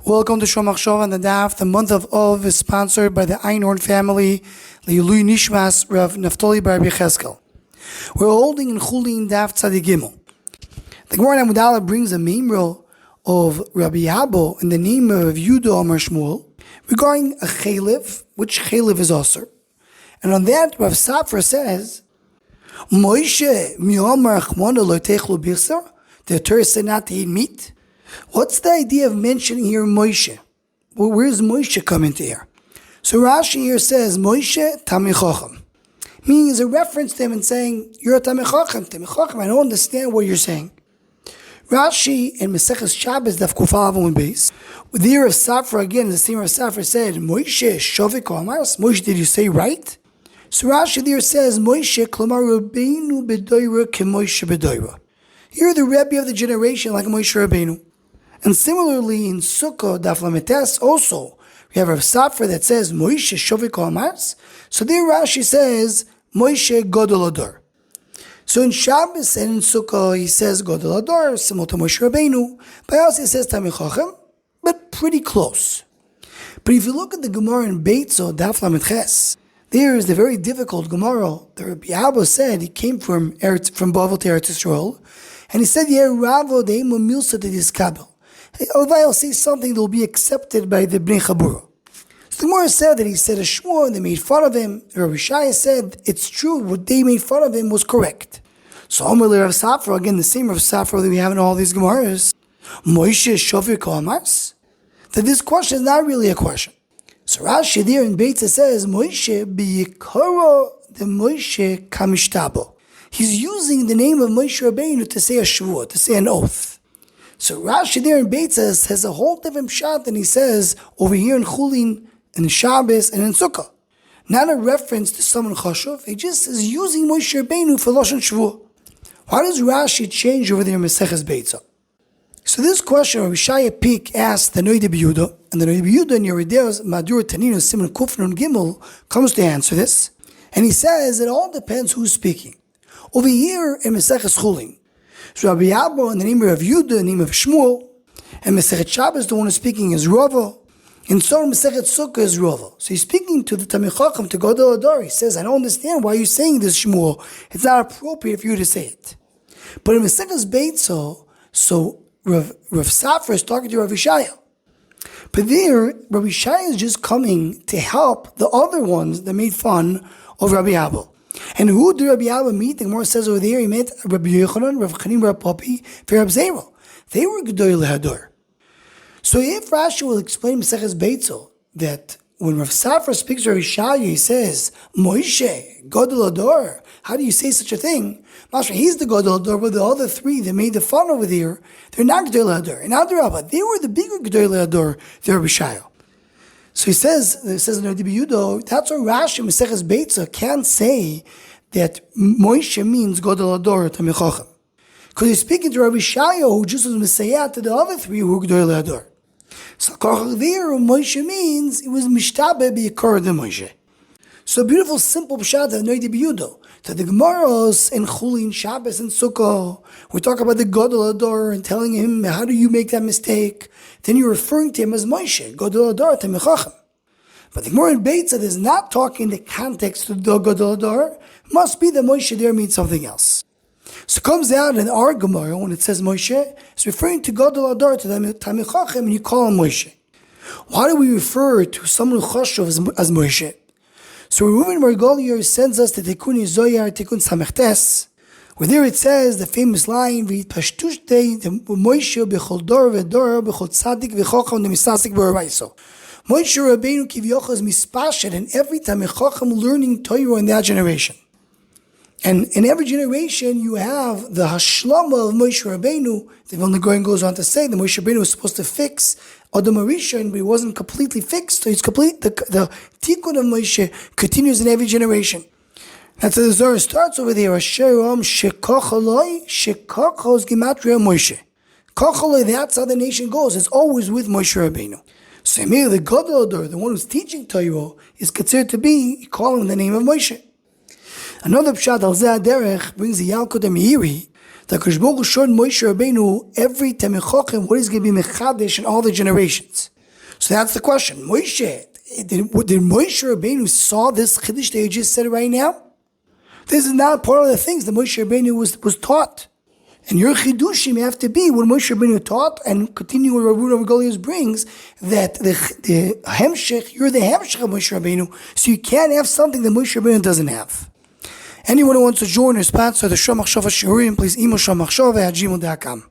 Welcome to Chochom and the Daf. The month of Av is sponsored by the Einhorn family, Leilui Nishmas Rav Naftali Bar Yecheskel. We're holding in Chulin Daf Tzadik Gimel. The Gemara in Amud Aleph brings a memra of Rabbi Yabo in the name of Yudah Amar Shmuel regarding a chaylev, which chaylev is osir. And on that, Rav Safra says, Moshe mi'amar achmona lo techlu birser, the Torah said not to eat meat. What's the idea of mentioning here Moshe? Well, where does Moshe come into here? So Rashi here says, Moshe Talmid Chochom. Meaning is a reference to him and saying, you're a Talmid Chochom, I don't understand what you're saying. Rashi in Maseches Shabbos Daf Kuf Aleph Amud Beis, the year of Safra again, the same of Safra said, Moshe Shovik Omars, Moshe, did you say right? So Rashi there says, Moshe Klomar Rabbeinu B'doira K'Moshe B'doira. You're the Rebbe of the generation like Moshe Rabbeinu. And similarly in Sukkah Daf Lametes also, we have a Safra that says, Moshe Shovik Omars. So there Rashi says, Moshe Godol Ador. So in Shabbos and in Sukkah, he says Godol Ador, similar to Moshe Rabbeinu. But also he says Talmid Chochom, but pretty close. But if you look at the Gemara in Beitzo, Daf Lamed Ches, there is the very difficult Gemara. The Rabbi Abba said he came from Bavel to Eretz Yisrael, and he said, "Yeah, Ravo deimu milsa to this kabel. Although I'll say something that will be accepted by the Bnei Chabura." So the Gemara said that he said a shmur, and they made fun of him. Rabbi Shai said it's true, what they made fun of him was correct. So Amalei Rav Safra, again the same Rav Safra that we have in all these Gemaras, Moshe Shovik Omars, that this question is not really a question. So Rashi there in Beitza says, Moshe b'yikaro the Moshe kamishtabo. He's using the name of Moshe Rabbeinu to say a shvuah, to say an oath. So Rashi there in Beitza says a whole different shot than he says over here in Chulin, in Shabbos, and in Sukkah. Not a reference to someone chashuv, he just is using Moshe Rabbeinu for Lashon Shvuah. Why does Rashi change over there in Maseches Beitza? So this question, Rabbi Shaya Pik asked the Noida B'Yudah, and the Noida B'Yudah in Yeridei's Madur Tanino Simon Kufnun Gimel comes to answer this, and he says it all depends who's speaking. Over here in Maseches Chulin, so Rabbi Yabo in the name of Yudah, the name of Shmuel, and Masechet Shabbos, the one who's speaking is Rava, and so in Masechet Sukkah is Rava. So he's speaking to the Talmid Chochom, to Godol Ador. He says, I don't understand why you're saying this, Shmuel. It's not appropriate for you to say it. But in Masechet Beitzo, so Rav Safra is talking to Rav Shaya. But there, Rabbi Shaya is just coming to help the other ones that made fun of Rabbi Abba. And who did Rabbi Abba meet? The Gemara says over there, he met Rabbi Yochanan, Rav Chanim, Rav Papi, and Rav Zera. They were Gedolei Hador. So if Rashi will explain Maseches Beitzo that when Rav Safra speaks to Rabbi Shaya, he says, Moshe, Godol Ador, how do you say such a thing? Moshe, he's the Godol Ador, but the other three that made the fun over there, they're not Gedolei Ador. And Adarabah, they were the bigger Gedolei Ador, the Rabbi Shaya. So he says in the Yudah, that's why Rashi Maseches Beitza can't say that Moshe means Godol Ador Talmid Chochom, because he's speaking to Rabbi Shaya, who just was Messiah to the other three who were Gedolei Ador. So there, Moshe means it was Mishtabeh b'yikar de Moshe. So a beautiful, simple pshat of Noida B'Yudah. That the Gemaros in Chulin, Shabbos, and Sukkah, we talk about the Godol Ador and telling him, how do you make that mistake? Then you're referring to him as Moshe, Godol Ador, Talmid Chochom. But the Gemara in Beitza is not talking the context of the Godol Ador. Must be that Moshe there means something else. So it comes out in our Gemara when it says Moshe, it's referring to Godol Ador, to Talmid Chochom, and you call him Moshe. Why do we refer to someone who chashuv as Moshe? So Reuven Margolier sends us the Tikkun Zoyar, Tikkun Samechtes, where there it says the famous line, V'yitpashtushtei Moshe b'chol dor v'dor b'chol tzadik v'chocham demisasik b'oraiso. Moshe Rabbeinu Kivyocha is mispashet, and every Talmid Chochom learning Torah in that generation. And in every generation you have the Hashlama of Moshe Rabbeinu. The Vilna Gaon goes on to say that Moshe Rabbeinu was supposed to fix Adam Rishon, but he wasn't completely fixed. So it's complete. The Tikkun of Moshe continues in every generation. That's how the Zohar starts over there. Asherom shekachaloi shekachos gematria Moshe. Kachaloi, that's how the nation goes. It's always with Moshe Rabbeinu. So the Godol Ador, the one who's teaching Torah, is considered to be calling the name of Moshe. Another pshat al zeh derech brings the Yalkut Meiri that Kosh Baruch Hu showed Moshe Rabbeinu every Talmid Chochom what is going to be mechadesh in all the generations. So that's the question. Moshe, did Moshe Rabbeinu saw this Chiddush that you just said right now? This is not part of the things that Moshe Rabbeinu was taught. And your Chidushim have to be what Moshe Rabbeinu taught, and continue what Rav Goliath brings, that the Hemshech, you're the Hemshech of Moshe Rabbeinu, so you can't have something that Moshe Rabbeinu doesn't have. Anyone who wants to join or sponsor the Shomach Shova Shiurim, please email shomachshova@gmail.com.